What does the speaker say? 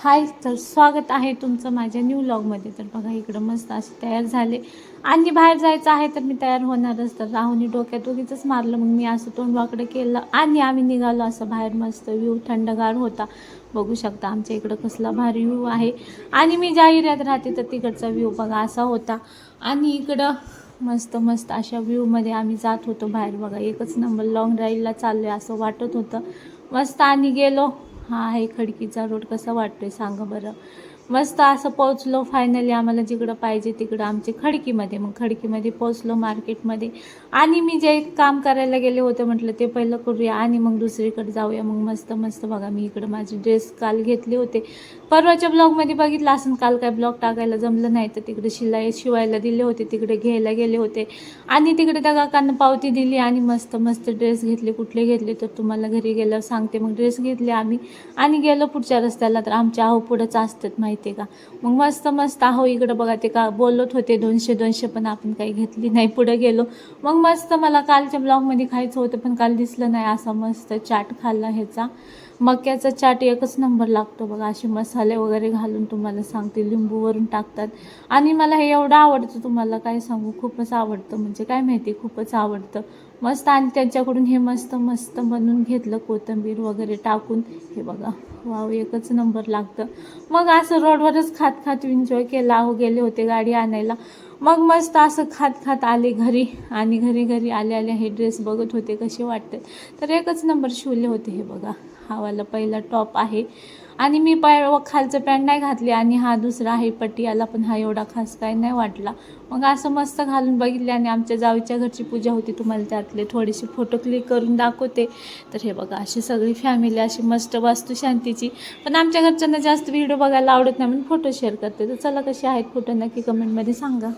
हाय, तर स्वागत आहे तुमचं माझ्या न्यू व्लॉगमध्ये. तर बघा इकडं मस्त असे तयार झाले आणि बाहेर जायचं आहे तर मी तयार होणारच. तर राहुनी डोक्यात उगीच मारलं, मग मी असं तोंड वाकडं केलं आणि आम्ही निघालो. असं बाहेर मस्त व्ह्यू थंडगार होता, बघू शकता आमच्या इकडं कसला भारी व्ह्यू आहे. आणि मी ज्या एरियात राहते तर तिकडचा व्ह्यू बघा असा होता. आणि इकडं मस्त मस्त अशा व्ह्यूमध्ये आम्ही जात होतो बाहेर. बघा एकच नंबर लॉंग ड्राईव्हला चाललो आहे असं वाटत होतं मस्त. आणि गेलो. हा आहे खडकीचा रोड. कसा वाटतोय सांगा बरं. मस्त असं पोचलो फायनली आम्हाला जिकडं पाहिजे तिकडं, आमचे खडकीमध्ये. मग खडकीमध्ये पोचलो मार्केटमध्ये. आणि मी जे काम करायला गेले होते म्हटलं ते पहिलं करूया आणि मग दुसरीकडे जाऊया. मग मस्त मस्त बघा मी इकडं माझे ड्रेस काल घेतले होते, परवाच्या ब्लॉगमध्ये बघितलं असं. काल काय ब्लॉग टाकायला जमलं नाही तर तिकडे शिवायला दिले होते, तिकडे घ्यायला गेले होते. आणि तिकडे त्या काकांना पावती दिली आणि मस्त मस्त ड्रेस घेतले. कुठले घेतले तर तुम्हाला घरी गेल्यावर सांगते. मग ड्रेस घेतले आम्ही आणि गेलो पुढच्या रस्त्याला. तर आमच्या आहो पुढंच असतात माहिती आहे का. मग मस्त मस्त आहो इकडं बघा ते का बोलत होते 200 पण आपण काही घेतली नाही, पुढे गेलो. मग मस्त मला कालच्या ब्लॉगमध्ये खायचं होतं पण काल दिसलं नाही. असा मस्त चाट खाल्ला ह्याचा मक्याचा चाट, एकच नंबर लागतो बघा. असे मसाले वगैरे घालून तुम्हाला सांगते, लिंबू वरून टाकतात. आणि मला हे एवढं आवडतं तुम्हाला काय सांगू, खूपच आवडतं. म्हणजे काय माहिती, खूपच आवडतं मस्त. आणि त्यांच्याकडून हे मस्त मस्त बनवून घेतलं कोथिंबीर वगैरे टाकून. हे बघा वाव, एकच नंबर लागतं. मग असं रोडवरच खात खात एन्जॉय केला. अहो गेले होते गाडी आणायला. मग मस्त असं खात खात आले घरी. आणि घरी आले हे ड्रेस बघत होते कसे वाटते. तर एकच नंबर शिवले होते. हे बघा हा वाला पहिला टॉप आहे आणि मी खालचं पॅन्ट नाही घातली. आणि हा दुसरा आहे पटियाला, पण हा एवढा खास काय नाही वाटला. मग असं मस्त घालून बघितले. आणि आमच्या जावीच्या घरची पूजा होती, तुम्हाला त्यातले थोडेसे फोटो क्लिक करून दाखवते. तर हे बघा अशी सगळी फॅमिली अशी मस्त वास्तू शांतीची. पण आमच्या घरच्यांना जास्त व्हिडिओ बघायला आवडत नाही म्हणून फोटो शेअर करते. तर चला कसे आहेत फोटो नक्की कमेंटमध्ये सांगा.